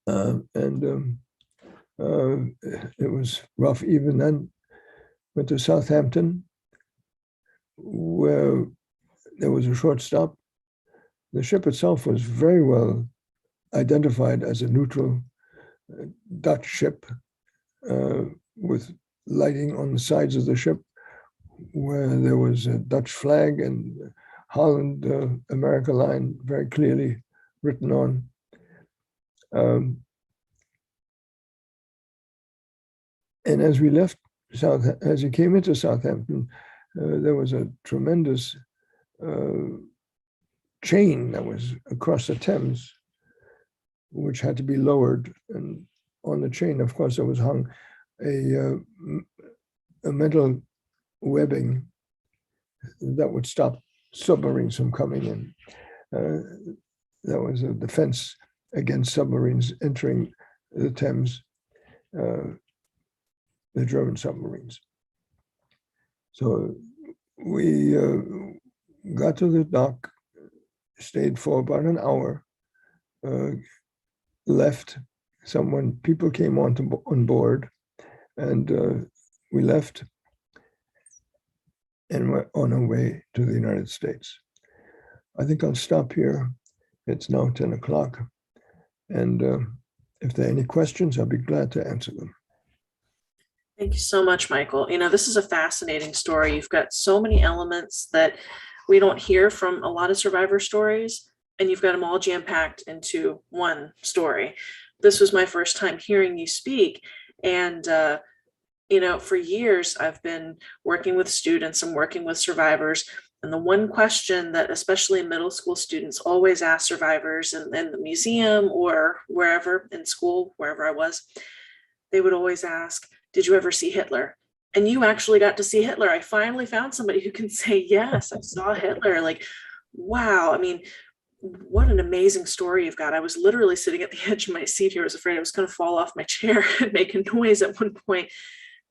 It was rough even then. Went to Southampton, where there was a short stop. The ship itself was very well identified as a neutral Dutch ship, with lighting on the sides of the ship, where there was a Dutch flag and Holland America line very clearly written on. And as we left as we came into Southampton, there was a tremendous chain that was across the Thames, which had to be lowered. And on the chain, of course, there was hung a metal webbing that would stop submarines from coming in. That was a defense against submarines entering the Thames, the German submarines. So we got to the dock, stayed for about an hour, left. People came on board, and we left. and we're on our way to the United States. I think I'll stop here. It's now 10 o'clock. And if there are any questions, I'll be glad to answer them. Thank you so much, Michael. This is a fascinating story. You've got so many elements that we don't hear from a lot of survivor stories, and you've got them all jam-packed into one story. This was my first time hearing you speak. And, for years, I've been working with students and working with survivors. And the one question that especially middle school students always ask survivors in the museum or wherever in school, wherever I was, they would always ask, did you ever see Hitler? And you actually got to see Hitler. I finally found somebody who can say, yes, I saw Hitler. Like, wow. I mean, what an amazing story you've got. I was literally sitting at the edge of my seat here. I was afraid I was going to fall off my chair and make a noise at one point.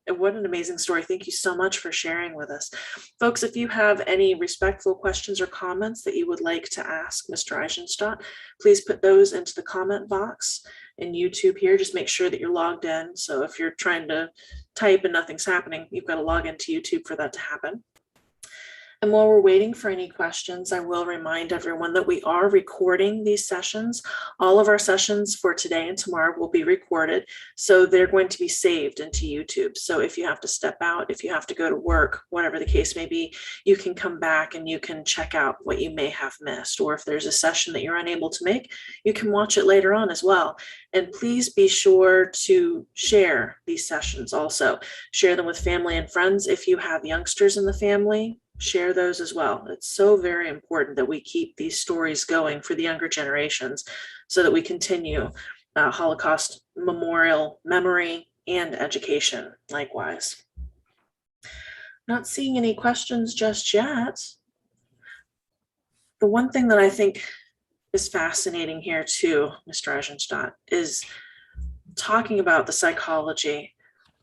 And what an amazing story. Thank you so much for sharing with us. Folks, if you have any respectful questions or comments that you would like to ask Mr. Eisenstadt, please put those into the comment box in YouTube here. Just make sure that you're logged in. So if you're trying to type and nothing's happening, you've got to log into YouTube for that to happen. And while we're waiting for any questions, I will remind everyone that we are recording these sessions. All of our sessions for today and tomorrow will be recorded, so they're going to be saved into YouTube. So if you have to step out, if you have to go to work, whatever the case may be, you can come back and you can check out what you may have missed. Or if there's a session that you're unable to make, you can watch it later on as well. And please be sure to share these sessions also. Share them with family and friends. If you have youngsters in the family, share those as well. It's so very important that we keep these stories going for the younger generations so that we continue Holocaust memorial memory and education likewise. Not seeing any questions just yet. The one thing that I think is fascinating here too, Mr. Eisenstadt, is talking about the psychology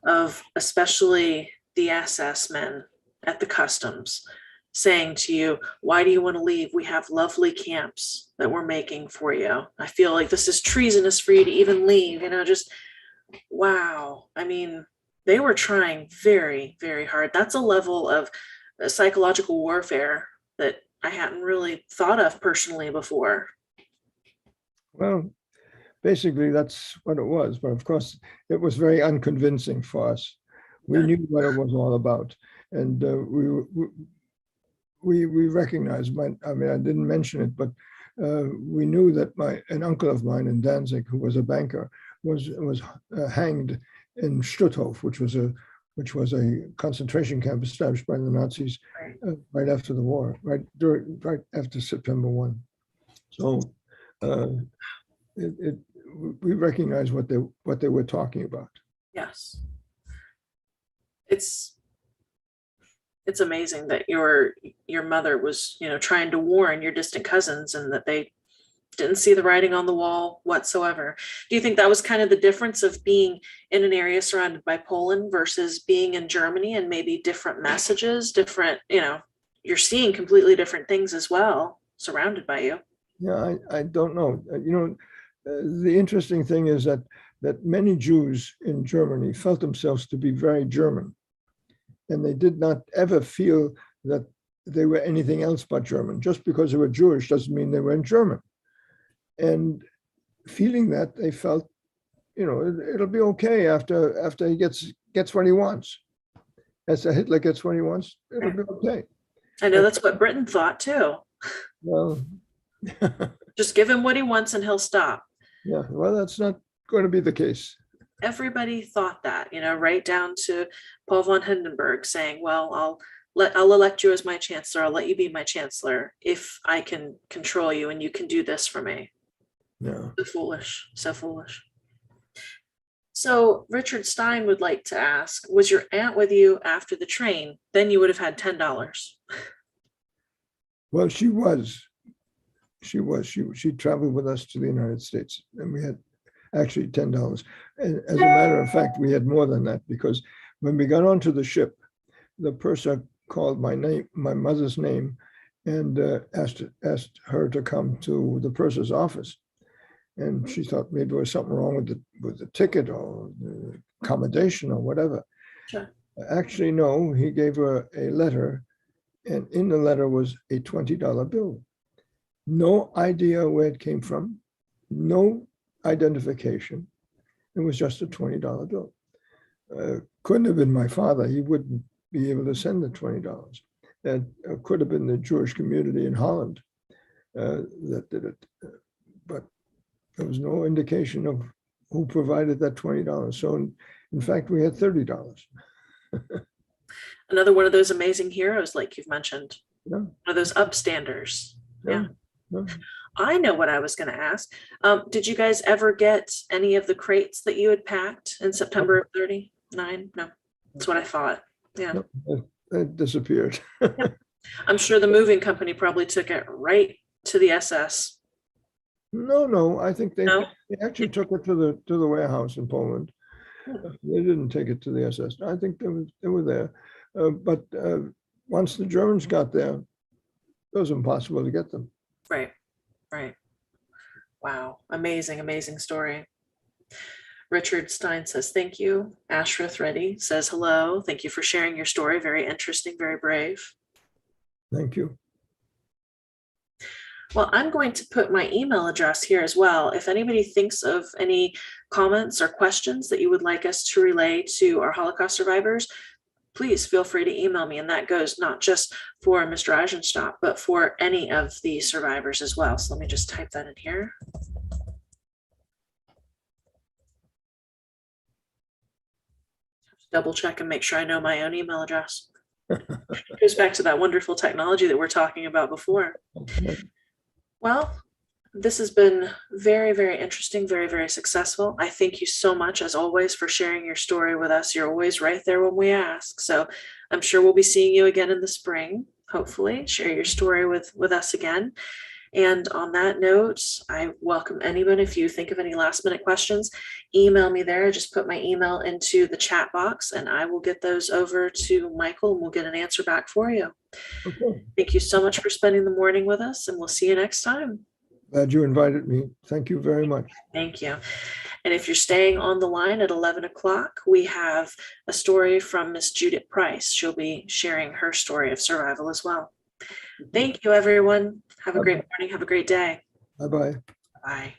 of especially the SS men at the customs saying to you, why do you want to leave? We have lovely camps that we're making for you. I feel like this is treasonous for you to even leave, just wow. I mean, they were trying very, very hard. That's a level of psychological warfare that I hadn't really thought of personally before. Well, basically that's what it was. But of course, it was very unconvincing for us. We knew what it was all about. And we recognized, I didn't mention it, but we knew that an uncle of mine in Danzig, who was a banker, was hanged in Stutthof, which was a concentration camp established by the Nazis right after the war, right after September 1. So we recognized what they were talking about. Yes. It's amazing that your mother was, trying to warn your distant cousins and that they didn't see the writing on the wall whatsoever. Do you think that was kind of the difference of being in an area surrounded by Poland versus being in Germany, and maybe different messages, different, you're seeing completely different things as well surrounded by you? Yeah, I don't know. The interesting thing is that many Jews in Germany felt themselves to be very German. And they did not ever feel that they were anything else but German. Just because they were Jewish doesn't mean they weren't German. And feeling that, they felt, it'll be okay after he gets what he wants. After Hitler gets what he wants, it'll be okay. I know that's what Britain thought too. Well, just give him what he wants and he'll stop. Yeah, well, that's not going to be the case. Everybody thought that, right down to Paul von Hindenburg saying, well, I'll elect you as my chancellor. I'll let you be my chancellor if I can control you and you can do this for me. Yeah. So foolish, so foolish. So Richard Stein would like to ask, was your aunt with you after the train? Then you would have had $10. Well, she was. She traveled with us to the United States, and we had actually $10. And as a matter of fact, we had more than that, because when we got onto the ship, the purser called my mother's name, and asked her to come to the purser's office. And she thought maybe there was something wrong with the ticket or the accommodation or whatever. Sure. Actually, no, he gave her a letter And in the letter was a $20 bill. No idea where it came from, no identification. It was just a $20 bill. Couldn't have been my father. He wouldn't be able to send the $20. That could have been the Jewish community in Holland that did it. But there was no indication of who provided that $20. So in fact, we had $30. Another one of those amazing heroes, like you've mentioned, Yeah, one of those upstanders. Yeah. yeah. I know what I was going to ask. Did you guys ever get any of the crates that you had packed in September of 39? No, that's what I thought. Yeah. It disappeared. I'm sure the moving company probably took it right to the SS. No, I think they No? actually took it to the warehouse in Poland. They didn't take it to the SS. I think they were there. But once the Germans got there, it was impossible to get them. Right, right. Wow. Amazing, amazing story. Richard Stein says, thank you. Ashraf Reddy says, hello. Thank you for sharing your story. Very interesting, very brave. Thank you. Well, I'm going to put my email address here as well. If anybody thinks of any comments or questions that you would like us to relay to our Holocaust survivors, please feel free to email me. And that goes not just for Mr. Eisenstadt, but for any of the survivors as well. So let me just type that in here. Double check and make sure I know my own email address. It goes back to that wonderful technology that we're talking about before. Well, this has been very, very interesting, very, very successful. I thank you so much, as always, for sharing your story with us. You're always right there when we ask. So I'm sure we'll be seeing you again in the spring, hopefully. Share your story with us again. And on that note, I welcome anyone. If you think of any last minute questions, email me there. Just put my email into the chat box and I will get those over to Michael and we'll get an answer back for you. Okay. Thank you so much for spending the morning with us and we'll see you next time. Glad you invited me. Thank you very much. Thank you. And if you're staying on the line at 11 o'clock, we have a story from Miss Judith Price. She'll be sharing her story of survival as well. Thank you, everyone. Have a great morning. Have a great day. Bye-bye. Bye.